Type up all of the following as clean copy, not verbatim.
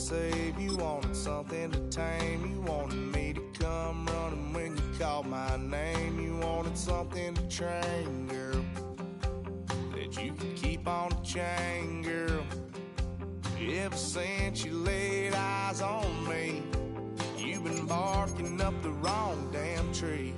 save, you wanted something to tame. You wanted me to come running when you called my name. You wanted something to train, girl, that you could keep on the chain, girl. Ever since you laid eyes on me, you've been barking up the wrong damn tree.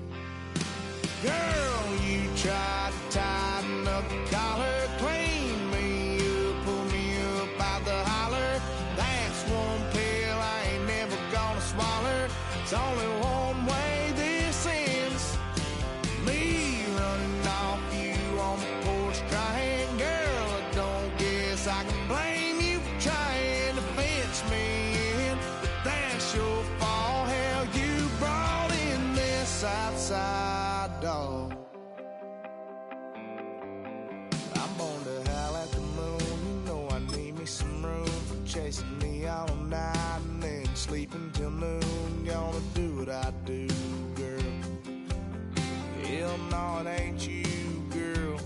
Girl, you tried to tighten up the collar, clean me up, pull me up by the holler. That's one pill I ain't never gonna swallow. It's only one way this ends. Me running off you on the porch crying. Girl, I don't guess I can blame you for trying to fence me in, but that's your fault. Hell, you brought in this outside dog. I'm born to howl at the moon. You know I need me some room for chasing me all night and then sleeping till noon. Gonna do what I do, girl. Hell no, it ain't you, girl.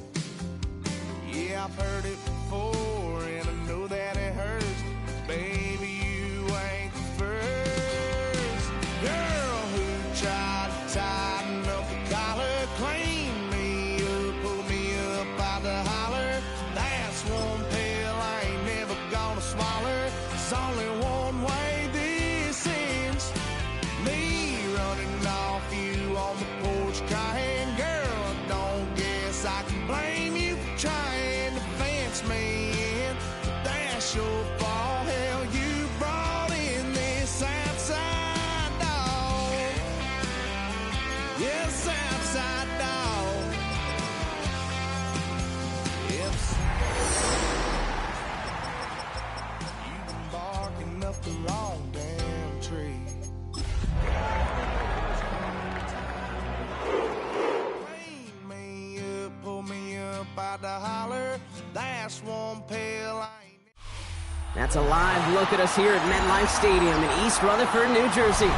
Yeah, I've heard it before and I know that it hurts. Baby, you ain't the first girl who tried to tighten up the collar, clean me up, pull me up by the holler. That's one pill I ain't never gonna swallow. It's only one way this ends. Me running off you on the porch crying. Girl, I don't guess I can blame you for trying to fence me in, but that's your fault. Hell, you brought in this outside dog. Yes, outside dog. Yes. You've been barking up the wrong damn tree. Clean me up, pull me up by the holler. That's one pill I ain't. That's a live look at us here at MetLife Stadium in East Rutherford, New Jersey.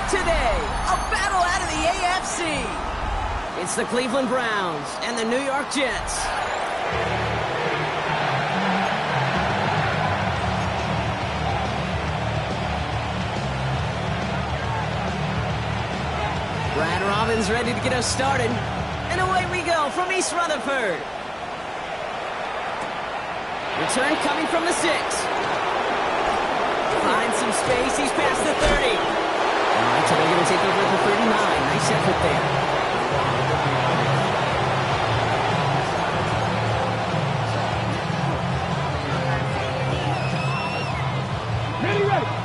Today, a battle out of the AFC. It's the Cleveland Browns and the New York Jets. Brad Robbins ready to get us started. And away we go from East Rutherford. Return coming from the 6. Finds some space. He's past the 30. All right, so they're going to take over at the 39. Nice effort there.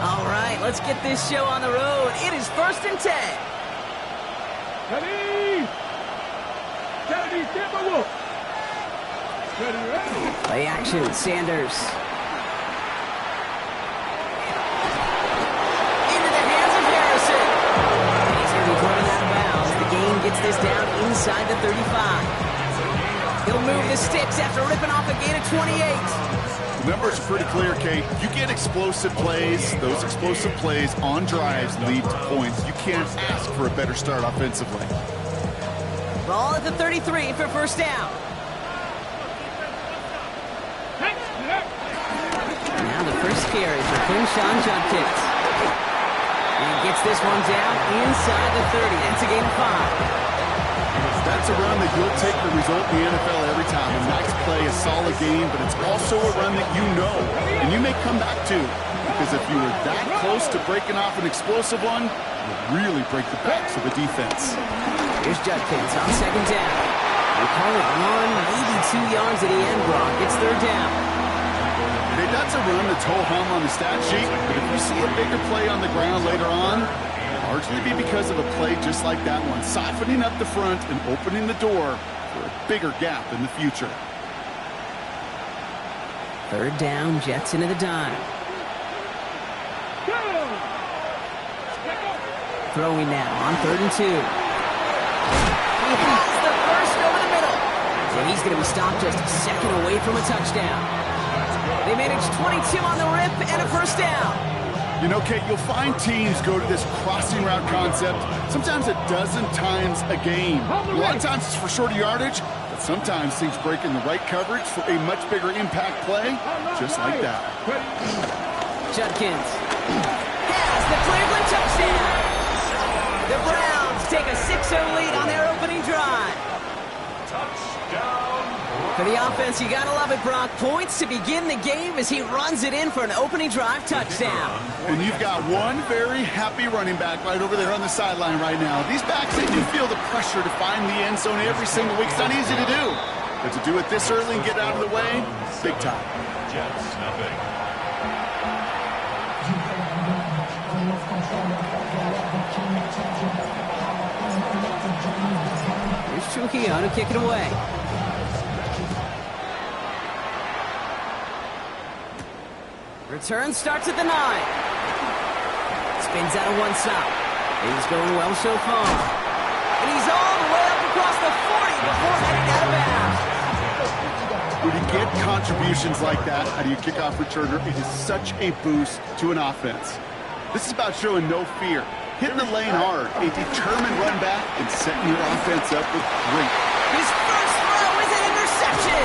All right, let's get this show on the road. It is 1st and 10. Ready? Kennedy, stand by Wolf. Ready? Play action, Sanders. Into the hands of Harrison. He's going to be running out of bounds. The game gets this down inside the 35. He'll move the sticks after ripping off a gain of 28. The numbers are pretty clear, Kate. You get explosive plays. Those explosive plays on drives lead to points. You can't ask for a better start offensively. Ball at the 33 for first down. Now the first carry for Quinshon Judkins. And gets this one down inside the 30. That's a gain of 5. That's a run that you'll take the result in the NFL every time. A nice play, a solid game, but it's also a run that you know, and you may come back to. Because if you were that close to breaking off an explosive one, it would really break the backs of the defense. Here's Judkins on second down. They call it 1, maybe 2 yards at the end block. It's third down. Hey, that's a run that's ho-hum on the stat sheet, but if you see a bigger play on the ground later on, largely be because of a play just like that one, siphoning up the front and opening the door for a bigger gap in the future. Third down, Jets into the dime. Throwing now on 3rd and 2. He has the first over the middle. And he's going to be stopped just a second away from a touchdown. They managed 22 on the rip and a first down. You know, Kate, you'll find teams go to this crossing route concept sometimes a dozen times a game. A lot of times it's for shorter yardage, but sometimes things break in the right coverage for a much bigger impact play, just like that. Judkins has the Cleveland touchdown. The Browns take a 6-0 lead on their opening drive. For the offense, you gotta love it, Brock. Points to begin the game as he runs it in for an opening drive touchdown. And you've got one very happy running back right over there on the sideline right now. These backs, they do feel the pressure to find the end zone every single week. It's not easy to do. But to do it this early and get out of the way, big time. Jets, nothing. Here's Trujillo to kick it away. Return starts at the 9. Spins out of one side. He's going well so far. And he's all the way up across the 40 before heading out of bounds. When you get contributions like that out of your kickoff returner, it is such a boost to an offense. This is about showing no fear, hitting the lane hard, a determined run back, and setting your offense up with great. His first throw is an interception.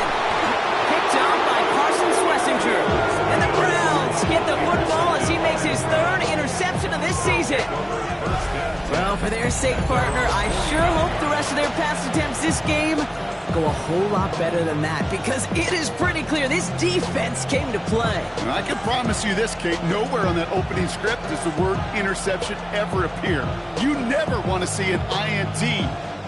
Picked up by Carson Schlesinger. And the Browns get the football as he makes his 3rd interception of this season. Well, for their sake, partner, I sure hope the rest of their pass attempts this game go a whole lot better than that, because it is pretty clear this defense came to play. And I can promise you this, Kate, nowhere on that opening script does the word interception ever appear. You never want to see an INT.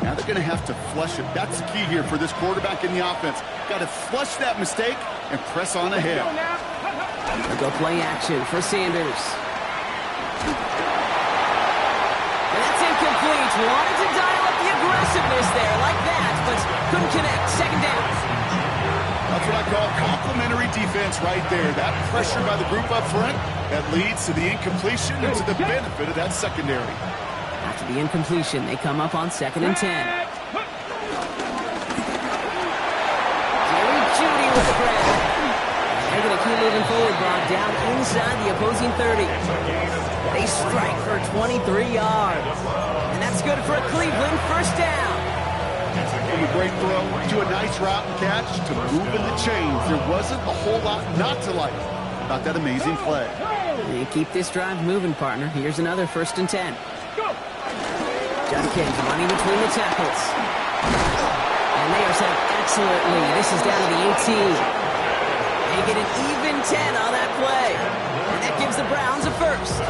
Now they're going to have to flush it. That's the key here for this quarterback in the offense. Got to flush that mistake and press on ahead. They'll go play action for Sanders. And that's incomplete. Wanted to dial up the aggressiveness there like that, but couldn't connect. 2nd down. That's what I call complementary defense right there. That pressure by the group up front, that leads to the incompletion and to the benefit of that secondary. After the incompletion, they come up on 2nd and 10. Jerry Jeudy with the grab. They're going to keep moving forward, Brock, down inside the opposing 30. They strike for 23 yards. And that's good for a Cleveland 1st down. From a great throw to a nice route and catch to moving the chains. There wasn't a whole lot not to like about that amazing play. They keep this drive moving, partner. Here's another 1st and 10. Judkins running between the tackles. And they are set up excellently. This is down to the 18. They get an even 10 on that play. And that gives the Browns a 1st.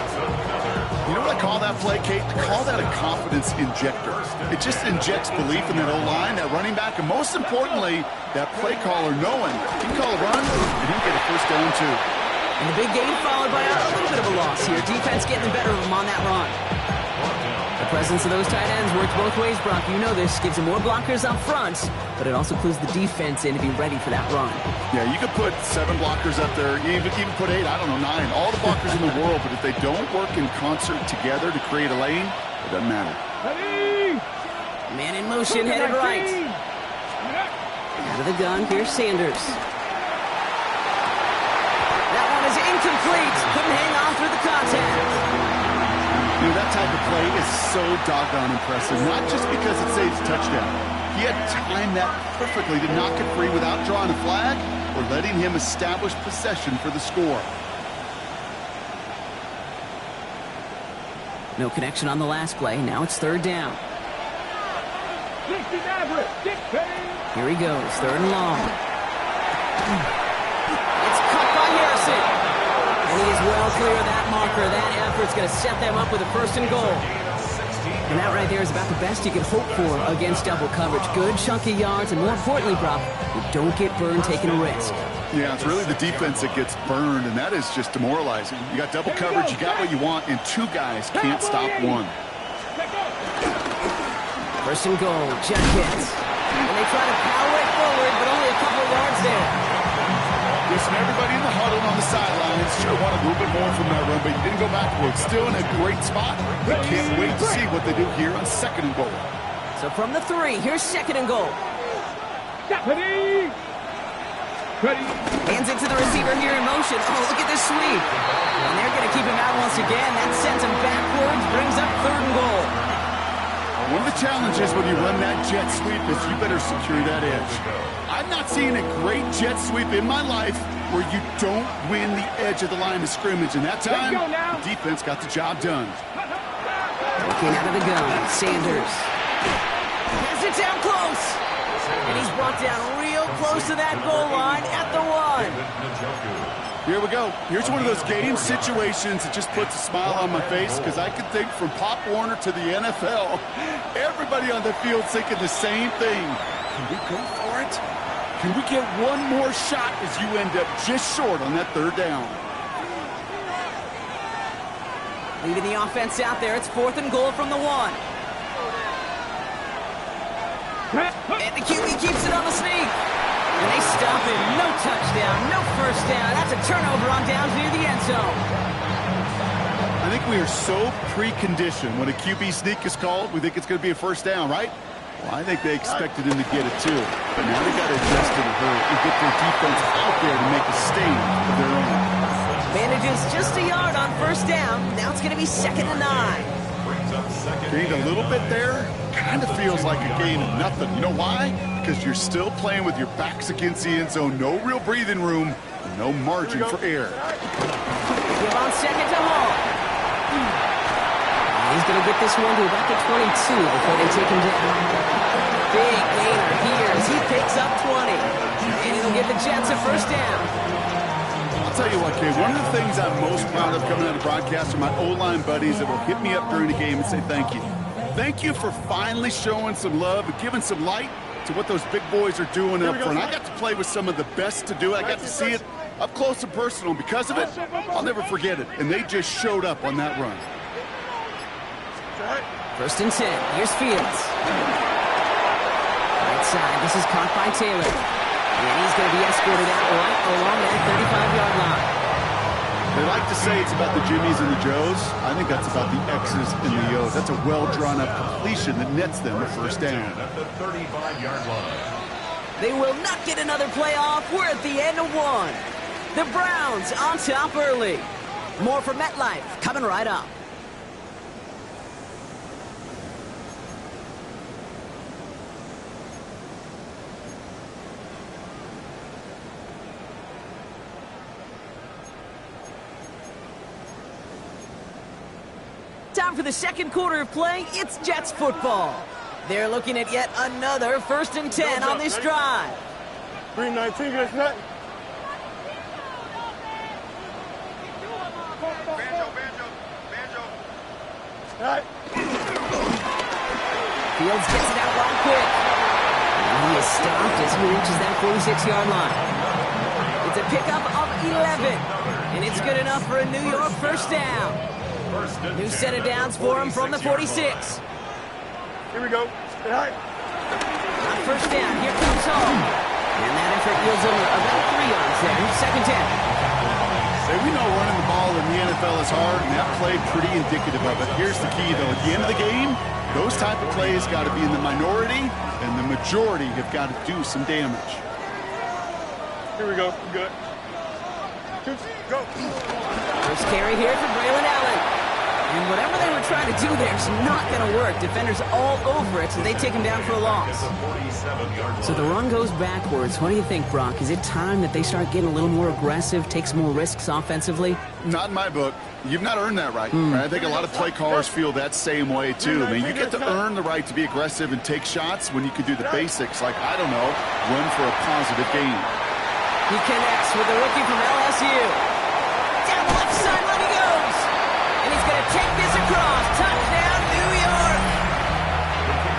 You know what I call that play, Kate? I call that a confidence injector. It just injects belief in that O-line, that running back, and most importantly, that play caller knowing he can call a run and he'll get a 1st down too. And the big gain followed by a little bit of a loss here. Defense getting the better of them on that run. The presence of those tight ends works both ways, Brock. You know this. Gives them more blockers up front, but it also clues the defense in to be ready for that run. Yeah, you could put 7 blockers up there, even put 8, I don't know, 9, all the blockers in the world, but if they don't work in concert together to create a lane, it doesn't matter. Man in motion, headed right. Out of the gun, here's Sanders. That one is incomplete. Couldn't hang on through the contact. You know, that type of play is so doggone impressive, not just because it saves a touchdown. He had timed that perfectly to knock it free without drawing a flag or letting him establish possession for the score. No connection on the last play. Now it's 3rd down. Here he goes, 3rd and long. It's cut by Harrison. And he is well clear of that marker. That effort's going to set them up with a 1st and goal. And that right there is about the best you can hope for against double coverage. Good chunky yards, and more importantly, Brock, you don't get burned taking a risk. Yeah, it's really the defense that gets burned, and that is just demoralizing. You got double coverage, you got what you want, and 2 guys can't stop one. 1st and goal, Judkins. And they try to power it forward, but only a couple of yards there. Listen, everybody in the huddle on the sidelines sure want a little bit more from that run, but you didn't go backwards. Still in a great spot. They can't wait to see what they do here on 2nd and goal. So from the 3, here's 2nd and goal. Hands it to the receiver here in motion. Oh, look at this sweep. And they're going to keep him out once again. That sends him backwards, brings up 3rd and goal. One of the challenges when you run that jet sweep is you better secure that edge. I've not seen a great jet sweep in my life where you don't win the edge of the line of scrimmage. And that time, the defense got the job done. Looking out of the gun, Sanders. Has it down close. And he's brought down real close to that goal line at the 1. Here we go. Here's one of those game situations that just puts a smile on my face because I can think from Pop Warner to the NFL, everybody on the field thinking the same thing. Can we go for it? Can we get one more shot as you end up just short on that 3rd down? Leaving the offense out there. It's 4th and goal from the 1. And the QB keeps it on the sneak. And they stop him. No touchdown, no first down. That's a turnover on downs near the end zone. I think we are so preconditioned when a QB sneak is called, we think it's going to be a first down, right? Well, I think they expected him to get it too. But now they got to adjust in a hurry and get their defense out there to make a stand of their own. Manages just a yard on first down. Now it's going to be 2nd and 9. Gained a little bit there. Kind of feels like a gain of nothing. You know why? Because you're still playing with your backs against the end zone. No real breathing room. No margin for error. Give on 2nd to Hall. He's going to get this one to about the 22 before they take him down. Big gainer here as he picks up 20. And he'll give the Jets a first down. I'll tell you what, kid, one of the things I'm most proud of coming out of broadcast are my O-line buddies that will hit me up during the game and say thank you. Thank you for finally showing some love and giving some light to what those big boys are doing up front. I got to play with some of the best to do it. I got to see it up close and personal. And because of it, I'll never forget it. And they just showed up on that run. 1st and 10. Here's Fields. Right side. This is caught by Taylor. And he's going to be escorted out right along that 35-yard line. They like to say it's about the Jimmies and the Joes. I think that's about the X's and the O's. That's a well-drawn-up completion that nets them a first down. At the 35-yard line. They will not get another playoff. We're at the end of 1. The Browns on top early. More from MetLife coming right up. Time for the 2nd quarter of play. It's Jets football. They're looking at yet another 1st and 10 on this drive. 319, that's nothing. All right. Fields gets it out long quick. And he is stopped as he reaches that 46-yard line. It's a pickup of 11. And it's good enough for a New York first down. New set of downs for him from the 46. Here we go. All right. On first down, here comes Hall. And that effort yields over about 3 yards there. 2nd down. Say we know running the ball in the NFL is hard, and that play pretty indicative of it. Here's the key, though. At the end of the game, those type of plays got to be in the minority, and the majority have got to do some damage. Here we go. Good. Go. First carry here for Braylon Allen. And whatever they were trying to do there is not going to work. Defenders all over it, so they take him down for a loss. So the run goes backwards. What do you think, Brock? Is it time that they start getting a little more aggressive, take some more risks offensively? Not in my book. You've not earned that right. I think a lot of play callers feel that same way, too. I mean, you get to earn the right to be aggressive and take shots when you can do the basics, like, I don't know, run for a positive gain. He connects with the rookie from LSU. Down the left sideline he goes. And he's going to take this across. Touchdown, New York.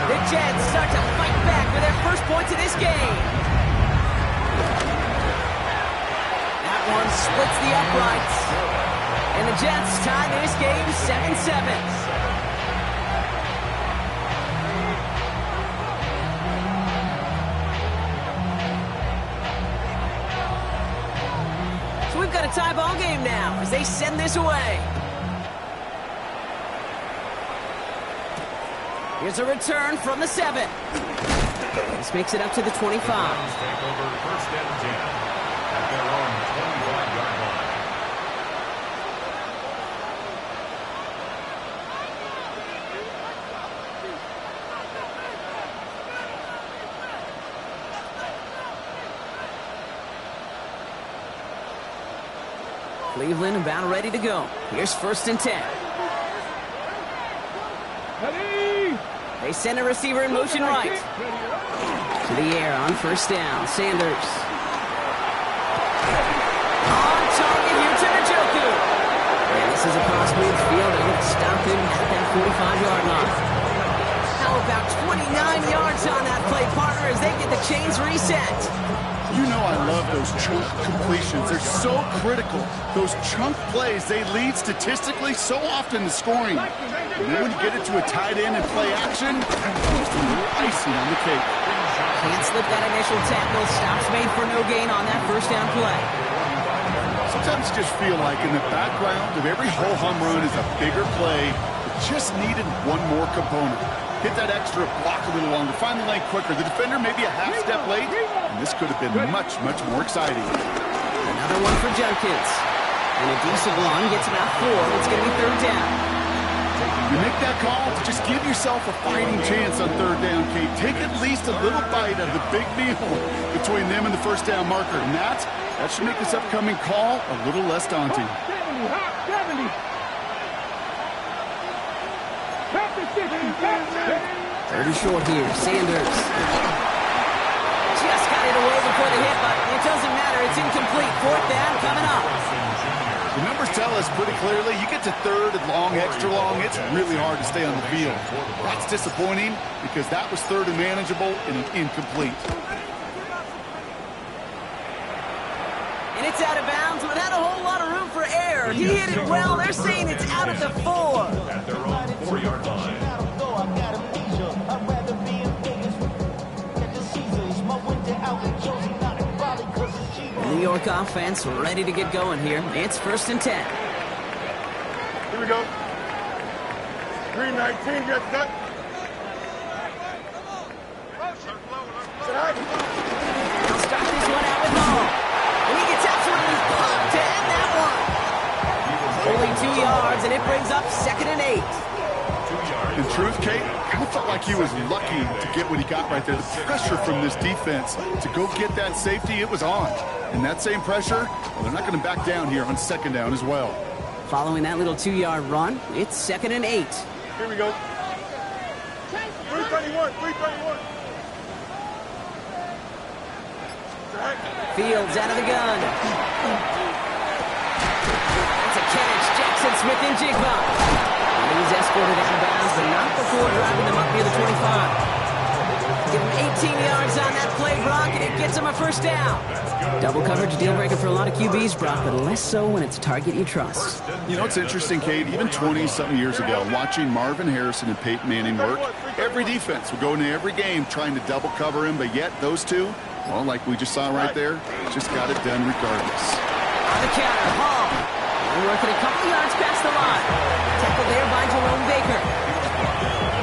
The Jets start to fight back for their first points of this game. That one splits the uprights. And the Jets tie this game 7-7. We've got a tie ball game now as they send this away. Here's a return from the 7. This makes it up to the 25. Take over first and 10 at their own 25-yard line. Cleveland about ready to go. Here's 1st and 10. They send a receiver in motion right. To the air on 1st down. Sanders. On target here to Njoku. And this is across midfield. They're going to stop him at that 45-yard line. How about 29 yards on that play, partner, as they get the chains reset. You know I love those chunk completions. They're so critical. Those chunk plays, they lead statistically so often to scoring. And then when you get it to a tight end and play action, just a little icing on the cake. Can't slip that initial tackle. Stops made for no gain on that 1st down play. Sometimes you just feel like in the background of every ho-hum run is a bigger play. It just needed one more component. Hit that extra block a little longer. Find the lane quicker. The defender maybe a half step late. And this could have been much, much more exciting. Another one for Jenkins. And a decent run gets about 4. It's going to be 3rd down. You make that call to just give yourself a fighting chance on 3rd down, Kate. Take at least a little bite out of the big meal between them and the 1st down marker. And that should make this upcoming call a little less daunting. 3rd short here. Sanders. Just got it away before the hit, but it doesn't matter. It's incomplete. 4th down coming up. The numbers tell us pretty clearly, you get to 3rd and long, extra long, it's really hard to stay on the field. That's disappointing because that was 3rd and manageable and an incomplete. And it's out of bounds without a whole lot of room for error. He hit it well. They're saying it's out at the 4. At their own 4-yard line. New York offense ready to get going here. It's 1st and 10. Here we go. 319, get that. He'll start this one out with Hall. And he gets absolutely pumped to end that one. Only 2 yards, and it brings up 2nd and 8. In truth, Kate, kind of felt like he was lucky to get what he got right there. The pressure from this defense to go get that safety, it was on. And that same pressure, well, they're not going to back down here on 2nd down as well. Following that little 2-yard run, it's 2nd and 8. Here we go. 321, 321. Fields out of the gun. That's a catch. Jackson Smith-Njigba. And he's escorted out of bounds, but not before driving them up near the 25. Give him 18 yards on that play, Brock, and it gets him a 1st down. Double coverage deal breaker for a lot of QBs, Brock, but less so when it's a target you trust. You know, it's interesting, Kate, even 20-something years ago, watching Marvin Harrison and Peyton Manning work, every defense would go into every game trying to double cover him, but yet those two, well, like we just saw right there, just got it done regardless. On the counter, Hall. They're working a couple yards past the line. Tackled there by Jerome Baker.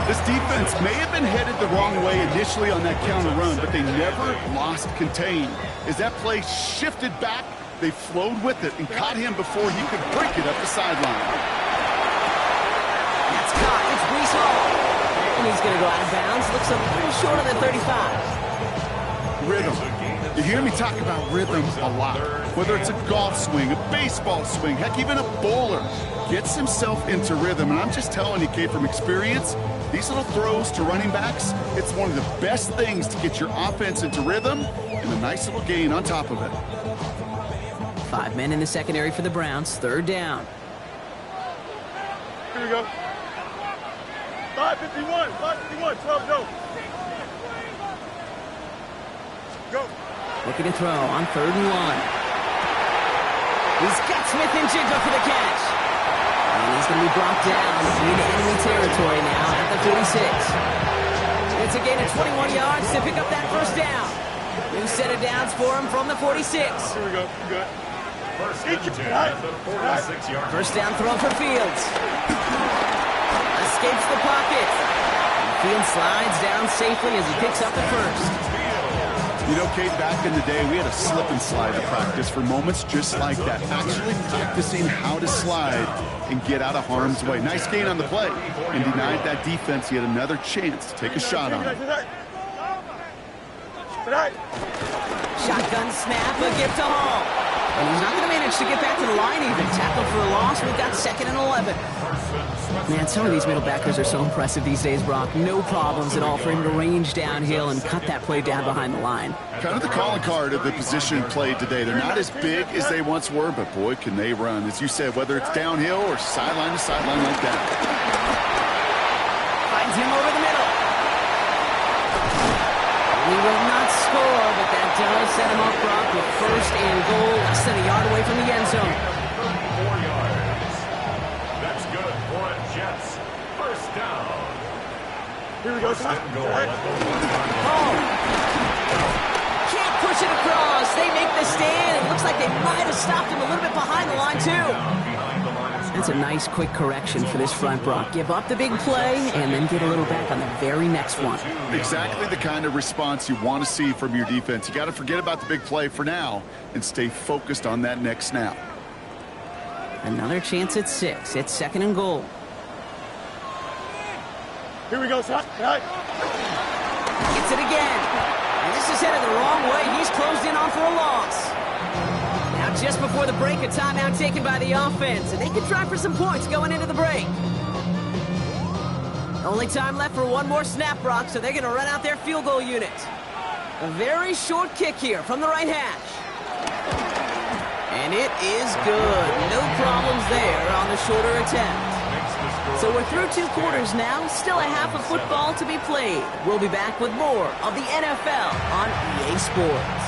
This defense may have been headed the wrong way initially on that counter run, but they never lost contain. As that play shifted back, they flowed with it and caught him before he could break it up the sideline. That's caught. It's Breece Hall. And he's going to go out of bounds. Looks a little short of the 35. Rhythm. You hear me talk about rhythm a lot. Whether it's a golf swing, a baseball swing, heck, even a bowler gets himself into rhythm. And I'm just telling you, Kate, from experience, these little throws to running backs, it's one of the best things to get your offense into rhythm and a nice little gain on top of it. 5 men in the secondary for the Browns. 3rd down. Here we go. 551, 551, 12, go. Go. Looking to throw on 3rd and 1. He's got Smith-Njigba for the catch. And he's going to be brought down into enemy territory now at the 46. It's a gain of 21 yards to pick up that 1st down. New set of downs for him from the 46. Here we go. Good. 1st and 10 at the 46-yard line. 1st down throw for Fields. Escapes the pocket. Fields slides down safely as he picks up the 1st. You know, Kate, back in the day, we had a slip and slide to practice for moments just like that. Actually practicing how to slide and get out of harm's way. Nice gain on the play and denied that defense yet another chance to take a shot on it. Shotgun snap, a gift to Hall. And he's not going to manage to get back to the line even. Tackle for a loss. We've got 2nd and 11. Man, some of these middle backers are so impressive these days, Brock. No problems at all for him to range downhill and cut that play down behind the line. Kind of the calling card of the position played today. They're not as big as they once were, but boy, can they run. As you said, whether it's downhill or sideline to sideline like that. Finds him over the middle. He will not score, but that does set him up, Brock, with 1st and goal, less than a yard away from the end zone. 4 yards. That's good for a Jets. 1st down. Here we go. Didn't go at the 1-yard line. Oh! Can't push it across. They make the stand. It looks like they might have stopped him a little bit behind the line, too. Behind the line of That's a nice, quick correction for this front, Brock. Give up the big play and then get a little back on the very next one. Exactly the kind of response you want to see from your defense. You got to forget about the big play for now and stay focused on that next snap. Another chance at 6. It's 2nd and goal. Here we go, son. Right. Gets it again. And this is headed the wrong way. He's closed in on for a loss. Now just before the break, a timeout taken by the offense. And they can try for some points going into the break. Only time left for one more snap, Brock, so they're going to run out their field goal unit. A very short kick here from the right hash. And it is good. No problems there on the shorter attempt. So we're through 2 quarters now. Still a half of football to be played. We'll be back with more of the NFL on EA Sports.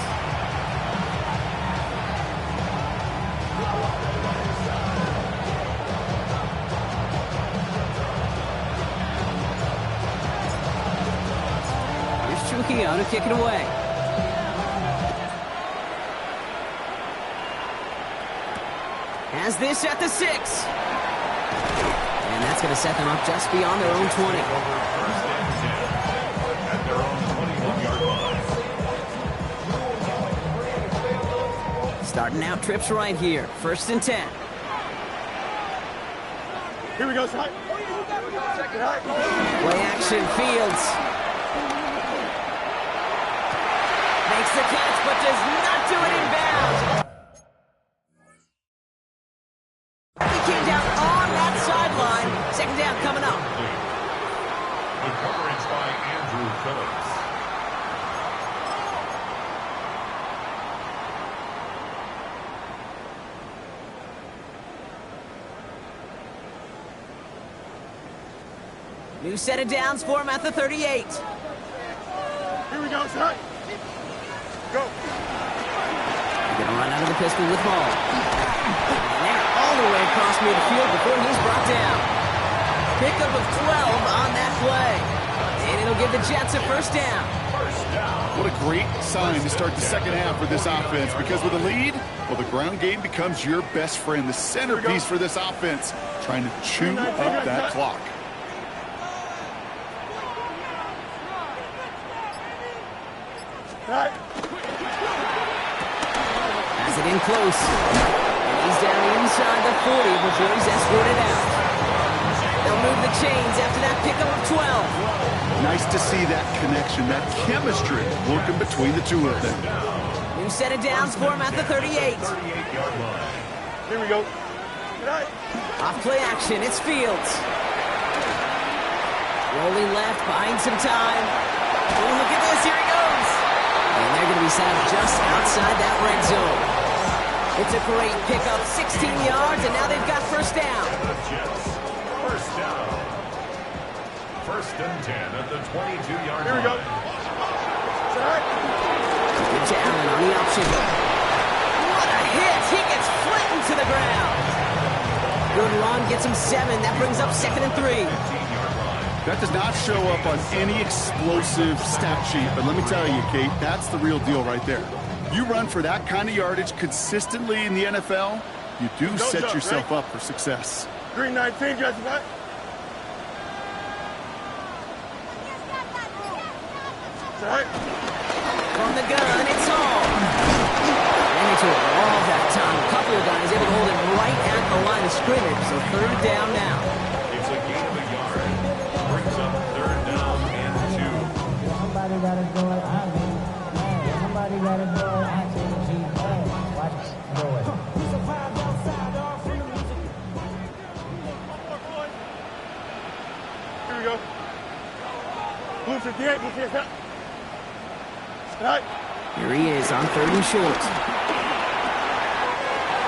Here's Trujillo to kick it away. Has this at the 6. And that's going to set them up just beyond their own 20. First and 10 at their own 21-yard line. Starting out trips right here. 1st and 10. Here we go, son. Right. Play action, Fields. Makes the catch, but does not do it in bounds. He came down on that sideline. 2nd down coming up. The coverage by Andrew Phillips. New set of downs for him at the 38. Here we go, son. Go. They're going to run out of the pistol with ball. And they're all the way across midfield before he's brought down. Pickup of 12 on that play. And it'll give the Jets a 1st down. What a great sign to start the 2nd half for this offense, because with a lead, well, the ground game becomes your best friend, the centerpiece for this offense, trying to chew up that clock. Right. Has it in close. And he's down inside the 40 before he's escorted out. They'll move the chains after that pickup of 12. Nice to see that connection, that chemistry working between the two of them. New set of downs for him at the 38. 38-yard line. Here we go. Right. Off play action, it's Fields. Rolling left, buying some time. Oh, look at this, here he goes. And they're going to be saddled just outside that red zone. It's a great pickup, 16 yards, and now they've got 1st down. The Jets. 1st down. 1st and 10 at the 22-yard line. Here we go. Right. Good to Allen on the option. What a hit! He gets flattened to the ground. Good run, gets him 7. That brings up 2nd and 3. 15-yard line. That does not show up on any explosive stat sheet, but let me tell you, Kate, that's the real deal right there. You run for that kind of yardage consistently in the NFL, you do set yourself up for success. Green 19, Jets, what? Right. From the gun, it's all. They need to evolve that time. A couple of guys able to hold it right at the line of scrimmage, so 3rd down now. It's a gain of a yard. Brings up 3rd down and 2. Somebody got it going, I mean, somebody got it going, I can keep going. Watch it, go it. go. Blue 58, blue 58. Right. Here he is on 3rd and short.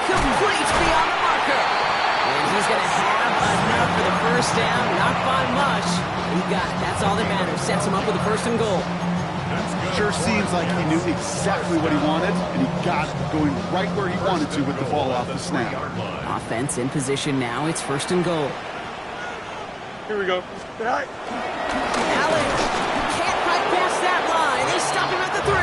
Complete beyond the marker. And he's going to have enough for the first down. Not by much. He got it. That's all that matters. Sets him up with a 1st and goal. Sure seems like he knew exactly what he wanted, and he got it, going right where he wanted to with the ball off the snap. Offense in position now. It's 1st and goal. Here we go. Right. Allen can't fight past that line. They stop him at the 3.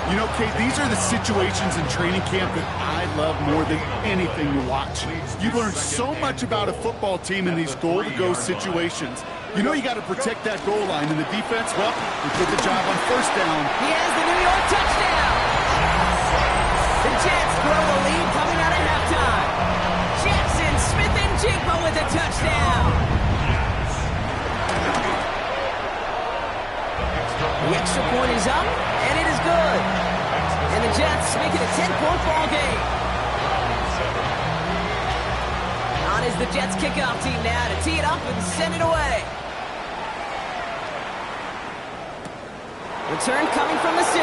You know, Kate, these are the situations in training camp that I love more than anything to watch. You learn so much about a football team in these goal-to-go situations. You know you got to protect that goal line, and the defense, well, they did the job on 1st down. He has the New York touchdown. The Jets grow the lead coming out of halftime. Jackson Smith-Njigba with a touchdown. The extra point is up, and it is good. And the Jets make it a 10-point ball game. On is the Jets kickoff team now to tee it up and send it away. Return coming from the 6.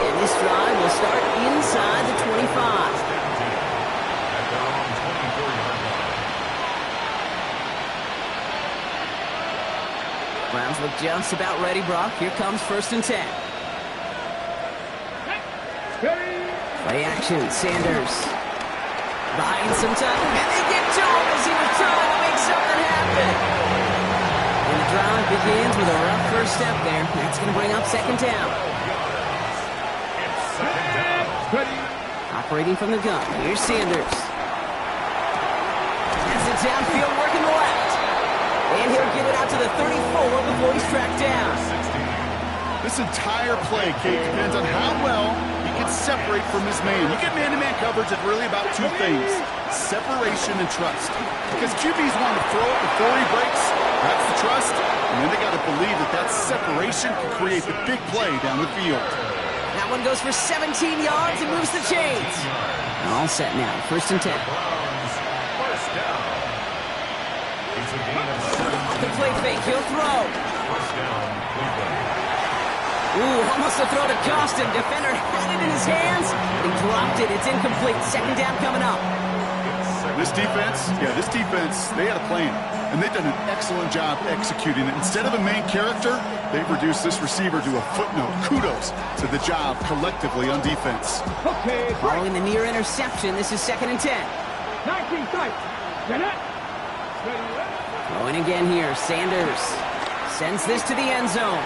And this drive will start inside the 25. Browns look just about ready, Brock. Here comes 1st and 10. Play action, Sanders. Behind some time, and they get to him as he was trying to make something happen. And the drive begins with a rough first step there. That's going to bring up 2nd down. Operating from the gun, here's Sanders. Has it downfield, working the left. And he'll get it out to the 34 before he's tracked down. This entire play, Kate, depends on how well he can separate from his man. You get man-to-man coverage, it's really about 2 things: separation and trust. Because QBs want to throw it before he breaks. That's the trust. And then they got to believe that that separation can create the big play down the field. That one goes for 17 yards and moves the chains. All set now. 1st and 10. First down. It's a gain of 7. The play fake. He'll throw. First down, Cleveland. Ooh, almost a throw to cost him. Defender had it in his hands. He dropped it. It's incomplete. 2nd down coming up. This defense, they had a plan. And they've done an excellent job executing it. Instead of a main character, they've reduced this receiver to a footnote. Kudos to the job collectively on defense. Following the near interception, this is 2nd and 10. 19 sight. Throwing again here. Sanders sends this to the end zone.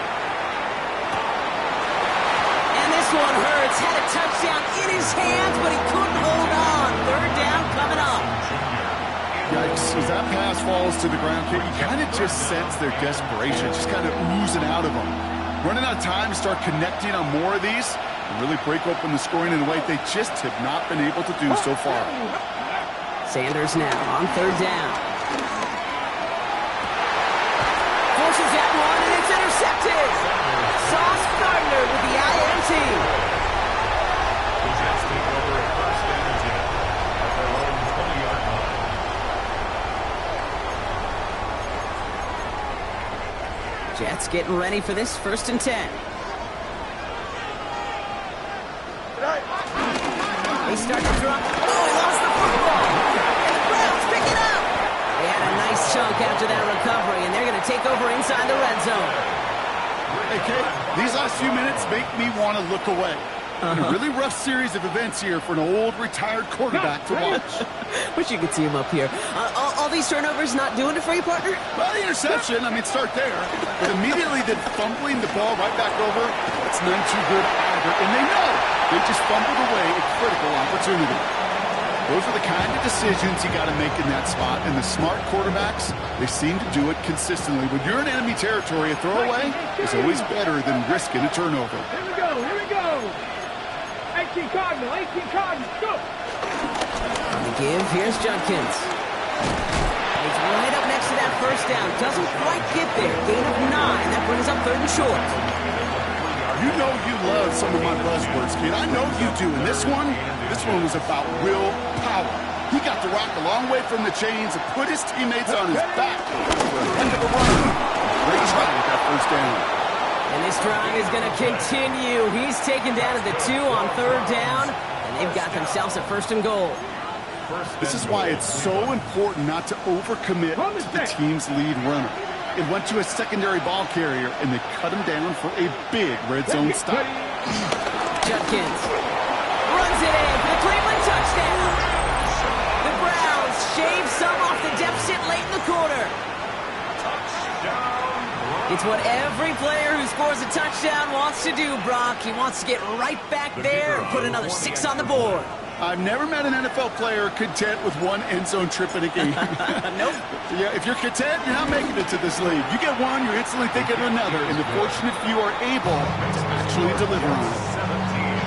And this one hurts. Had a touchdown in his hands, but he couldn't hold on. 3rd down coming up. Yikes, as that pass falls to the ground, Kate, you kind of just sense their desperation, just kind of oozing out of them. Running out of time to start connecting on more of these and really break open the scoring in a way they just have not been able to do so far. Sanders now on 3rd down. Forces that one, and it's intercepted. Sauce Gardner with the INT. The Jets take over at 1st and 10 at their own 20-yard line. Jets getting ready for this 1st and 10. They start to drop. Oh, he lost the football. And the Browns pick it up. They had a nice chunk after that recovery, and they're going to take over inside the red zone. Hey, Kate, these last few minutes make me want to look away. A really rough series of events here for an old retired quarterback to watch. Wish you could see him up here. All these turnovers not doing it for you, partner? Well, the interception, start there. But immediately then fumbling the ball right back over, that's none too good either. And they know they just fumbled away a critical opportunity. Those are the kind of decisions you got to make in that spot. And the smart quarterbacks, they seem to do it consistently. When you're in enemy territory, a throwaway is always better than risking a turnover. Here we go. 18 Cardinal, go. On the give, here's Judkins. He's right up next to that 1st down. Doesn't quite get there. Gain of 9. That brings up 3rd and short. You know you love some of my buzzwords, kid. I know you do. And this one was about willpower. He got the Brock a long way from the chains and put his teammates on his back for a heck of a run. Great try with that first down. And this drive is going to continue. He's taken down at the 2 on 3rd down, and they've got themselves a 1st and goal. This is why it's so important not to overcommit to the team's lead runner. It went to a secondary ball carrier, and they cut him down for a big red zone stop. Judkins runs it in for the Cleveland touchdown. The Browns shave some off the deficit late in the quarter. It's what every player who scores a touchdown wants to do, Brock. He wants to get right back there and put another 6 on the board. I've never met an NFL player content with one end zone trip in a game. Nope. Yeah, if you're content, you're not making it to this league. You get one, you're instantly thinking of another, and the fortunate few are able to actually deliver on it.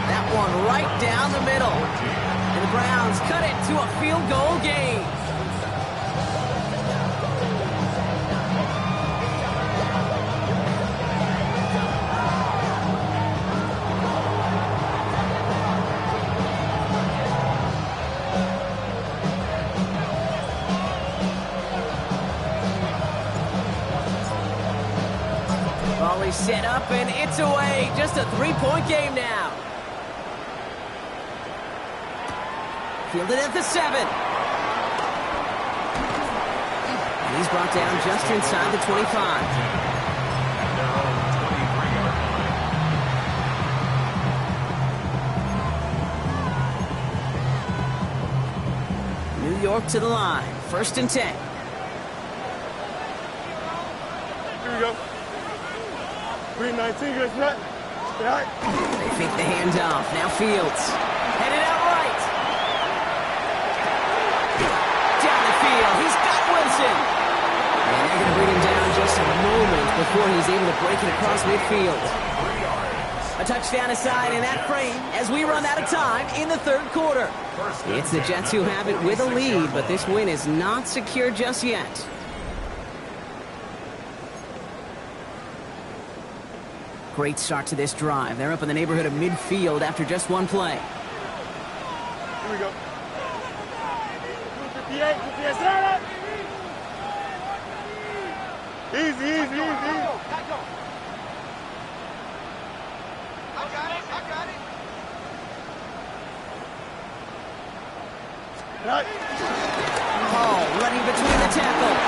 That one right down the middle. And the Browns cut it to a field goal game. Volley set up and it's away. Just a 3-point game now. Fielded at the 7. And he's brought down just inside the 25. New York to the line. 1st and 10. Here we go. 3-19, good snap. Yeah. They fake the handoff. Now Fields. Headed out right. Down the field. He's got Wilson. And they're going to bring him down just a moment before he's able to break it across midfield. A touchdown aside in that frame as we run out of time in the 3rd quarter. It's the Jets who have it with a lead, but this win is not secure just yet. Great start to this drive. They're up in the neighborhood of midfield after just one play. Here we go. 58, 58, set up. Easy, easy, easy. I got it. Right. Hall running between the tackles.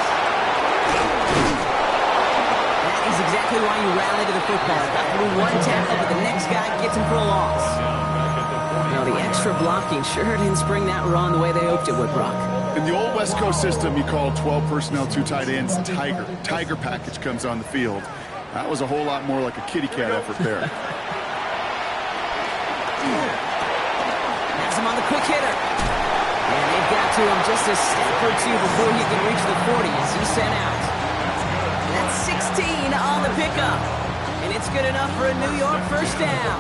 That is exactly why you rally to the football. Got through one tackle, but the next guy gets him for a loss. Now, the extra blocking sure didn't spring that run the way they hoped it would, Brock. In the old West Coast system, you call 12 personnel, 2 tight ends, Tiger. Tiger package comes on the field. That was a whole lot more like a kitty cat effort there. Has him on the quick hitter. And they've got to him just a step or two before he can reach the 40 as he's sent out. That's 16 on the pickup. And it's good enough for a New York 1st down.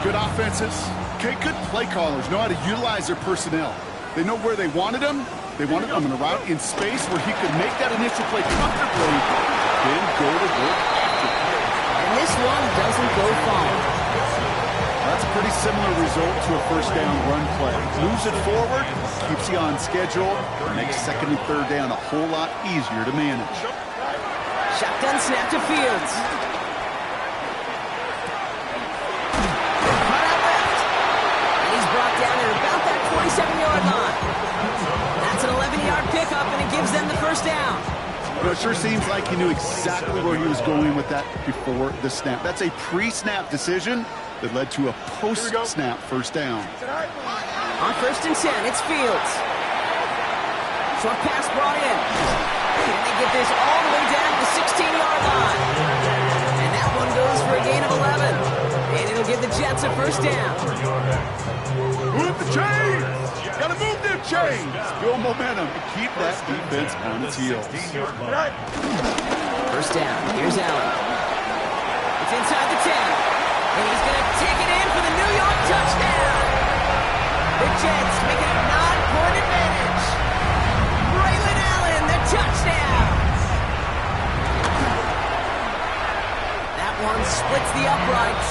Good offenses. Okay, good play callers know how to utilize their personnel. They know where they wanted him. They wanted him in a route in space where he could make that initial play comfortably, then go to work after. And this one doesn't go far. That's a pretty similar result to a 1st down run play. Moves it forward, keeps you on schedule, makes 2nd and 3rd down a whole lot easier to manage. Shotgun snap to Fields. Cut out left. And he's brought down at about that 27-yard line. That's an 11-yard pickup, and it gives them the 1st down. You know, it sure seems like he knew exactly where he was going with that before the snap. That's a pre-snap decision that led to a post-snap 1st down. On 1st and 10, it's Fields. Short pass brought in. And they get this all the way down to the 16-yard line. And that one goes for a gain of 11. And it'll give the Jets a 1st down. Move the chains! Gotta move them chains! Build momentum and keep that defense on its heels. 1st down. Here's Allen. It's inside the 10. And he's going to take it in for the New York touchdown. The Jets make it a 9-point advantage. Braylon Allen, the touchdown. That one splits the uprights.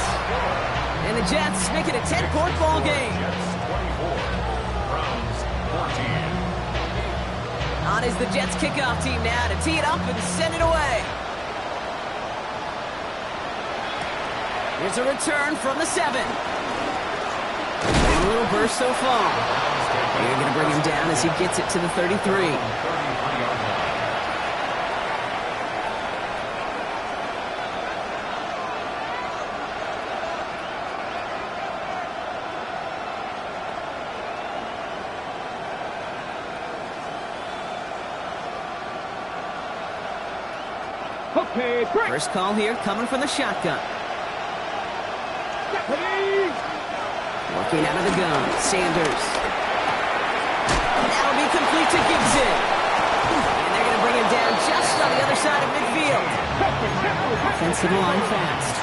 And the Jets make it a 10-point ball game. Jets 24, Browns 14. is the Jets kickoff team now to tee it up and send it away. Here's a return from the 7. A little burst so far. They're going to bring him down as he gets it to the 33. Okay, break. First call here coming from the shotgun. Walking out of the gun, Sanders. That'll be complete to Gibson. And they're going to bring him down just on the other side of midfield. Offensive line fast.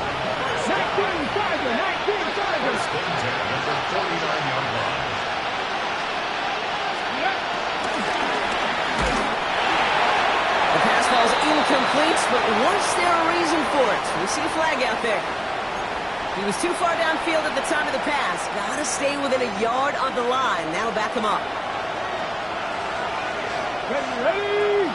19-5, 19-5. First and 10 at the 49-yard line. The pass ball's incomplete, but was there a reason for it? We see a flag out there. He was too far downfield at the time of the pass. Gotta stay within a yard of the line. That'll back him up. Ready.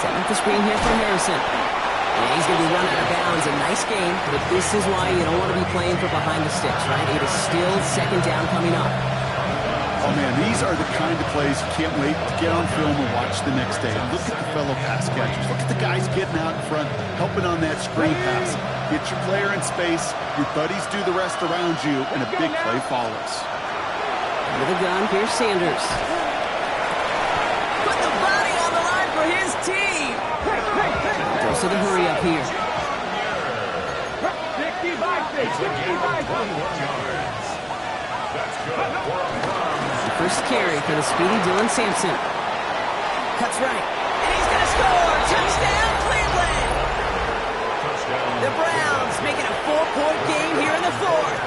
Setting up the screen here for Harrison. And he's going to be run out of bounds. A nice game, but this is why you don't want to be playing for behind the sticks, right? It is still second down coming up. Oh, man, these are the kind of plays you can't wait to get on film and watch the next day. Look at the fellow pass catchers. Look at the guys getting out in front, helping on that screen pass. Get your player in space, your buddies do the rest around you, and a big play follows. Under the gun, here's Sanders. Put the body on the line for his team. Goes to the hurry up here. 65. That's good for a The first carry for the speedy Dylan Sampson. Cuts right. And he's going to score. Touchdown, Cleveland. The Browns making a 4-point game here in the fourth.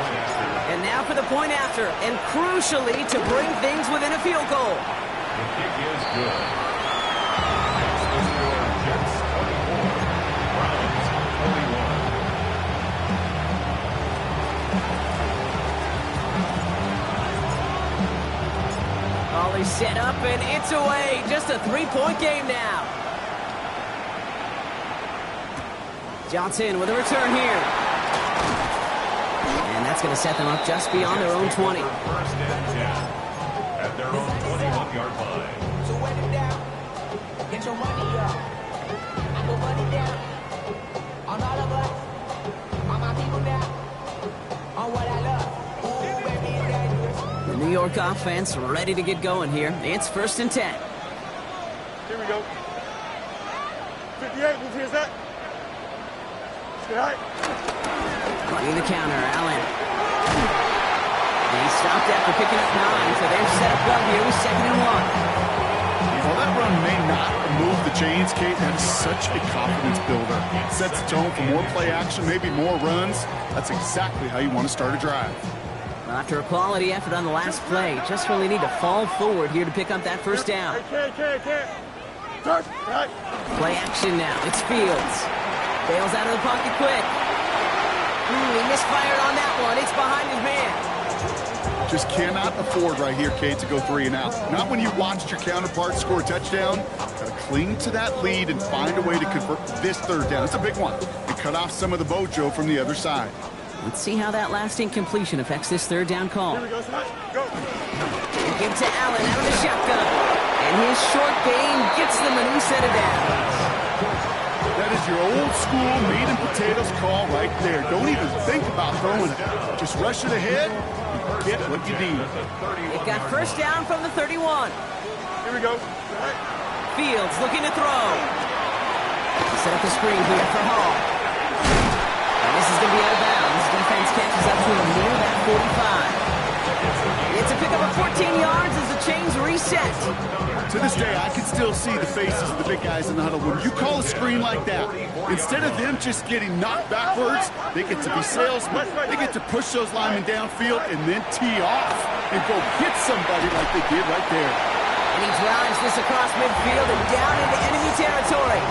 And now for the point after. And crucially to bring things within a field goal. The kick is good. It's the score, Jets 24, Browns 41. All is set up and it's away. Just a 3-point game now. Johnson with a return here. And that's going to set them up just beyond their own 20. First and 10 at their own 21-yard line. So wet it down. Get your money up. I put money down. On all of us. On my people now. On what I love. Ooh, baby, it's dangerous. The New York offense ready to get going here. It's first and 10. Here we go. 58, who hears that? Stay high. Running the counter, Allen. And he stopped after picking up 9, so they're set up well here with 2nd and 1. While that run may not move the chains, Kate, that is such a confidence builder. It sets the tone for more play action, maybe more runs. That's exactly how you want to start a drive. After a quality effort on the last play, just really need to fall forward here to pick up that first down. Can't. Turn. Right. Play action now. It's Fields. Bails out of the pocket quick. He misfired on that one. It's behind his man. Just cannot afford right here, Kate, to go 3 and out. Not when you watched your counterpart score a touchdown. Got to cling to that lead and find a way to convert this 3rd down. It's a big one. And cut off some of the mojo from the other side. Let's see how that last incompletion affects this 3rd down call. Here we go, son. Go. Give to Allen out of the shotgun. And his short gain gets them a new set of downs. That is your old school meat and potatoes call right there. Don't even think about throwing it. Just rush it ahead and get what you need. It got first down from the 31. Here we go. Right. Fields looking to throw. Set up the screen here for Hall. And this is going to be out of bounds. Defense catches up to him near that 45. It's a pickup of 14 yards as the chains reset. To this day, I can still see the faces of the big guys in the huddle. When you call a screen like that, instead of them just getting knocked backwards, they get to be salesmen. They get to push those linemen downfield and then tee off and go hit somebody like they did right there. And he drives this across midfield and down into enemy territory.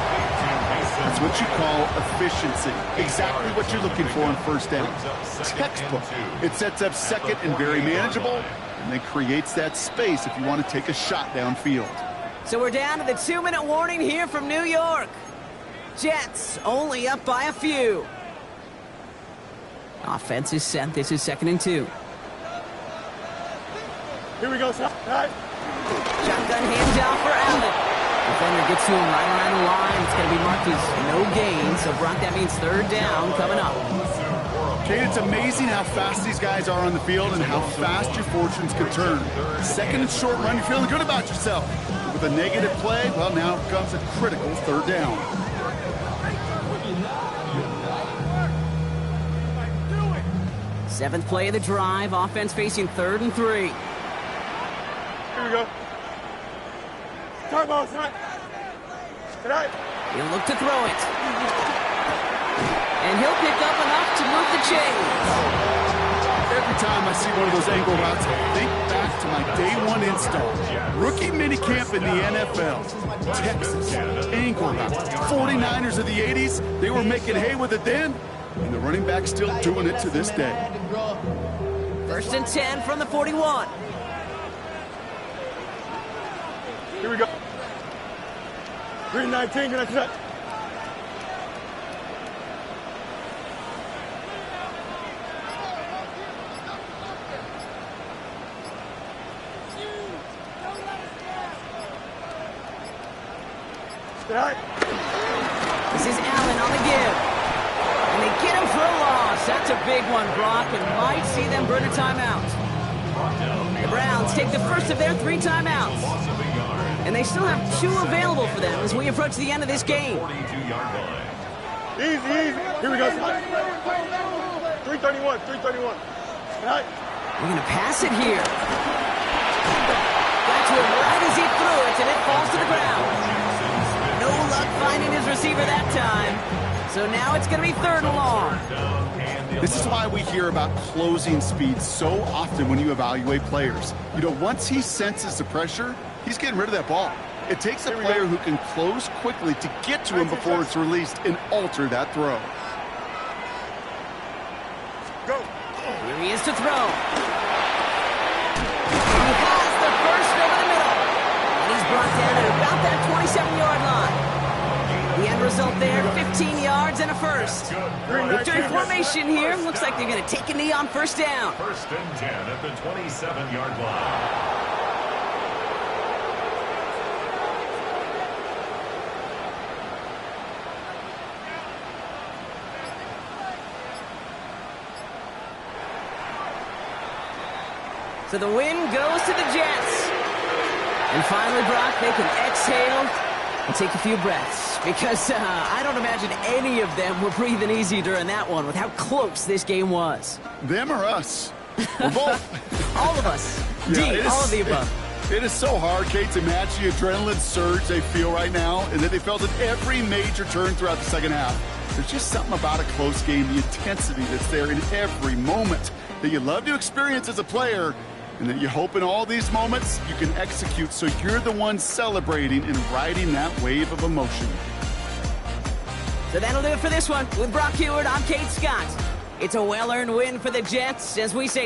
That's what you call efficiency. Exactly what you're looking for on first down. Textbook. It sets up 2nd and very manageable. and it creates that space if you want to take a shot downfield. So we're down to the 2-minute warning here from New York. Jets only up by a few. Offense is set. This is 2nd and 2. Here we go, son. All right. Shotgun handoff for Allen. Defender gets to him right around the line. It's going to be marked as no gain. So, Brock, that means 3rd down coming up. Kate, it's amazing how fast these guys are on the field and how fast your fortunes can turn. 2nd and short run, you're feeling good about yourself. With a negative play, well, now comes a critical 3rd down. 7th play of the drive. Offense facing 3rd and 3. Here we go. Turbo, son. Good night. He'll look to throw it. And he'll pick up enough to move the chains. Every time I see one of those angle routes, I think back to my day 1 install. Rookie minicamp in the NFL. Texas, angle route. 49ers of the 80s, they were making hay with it then, and the running back's still doing it to this day. 1st and 10 from the 41. Here we go. 319, good night. This is Allen on the give. And they get him for a loss. That's a big one, Brock, and might see them burn a timeout. The Browns take the first of their 3 timeouts. And they still have 2 available for them as we approach the end of this game. Easy, easy. Here we go. 331, 331. Right. We're going to pass it here. Got to him right as he threw it, and it falls to the ground. No luck finding his receiver that time. So now it's going to be 3rd and long. This is why we hear about closing speed so often when you evaluate players. You know, once he senses the pressure, he's getting rid of that ball. It takes a player who can close quickly to get to him before it's released and alter that throw. Go. Here he is to throw. He has the first over the middle. And he's brought down at about that 27-yard line. The end result there, 15 yards and a first. Victory formation here. Looks like they're going to take a knee on 1st down. 1st and 10 at the 27-yard line. So the win goes to the Jets. And finally, Brock, they can exhale and take a few breaths. Because I don't imagine any of them were breathing easy during that one with how close this game was. Them or us? We're both. All of us. Yeah, all of the above. It is so hard, Kate, to match the adrenaline surge they feel right now and that they felt at every major turn throughout the 2nd half. There's just something about a close game, the intensity that's there in every moment that you love to experience as a player, and that you hope in all these moments you can execute so you're the one celebrating and riding that wave of emotion. So that'll do it for this one. With Brock Huard, I'm Kate Scott. It's a well-earned win for the Jets as we say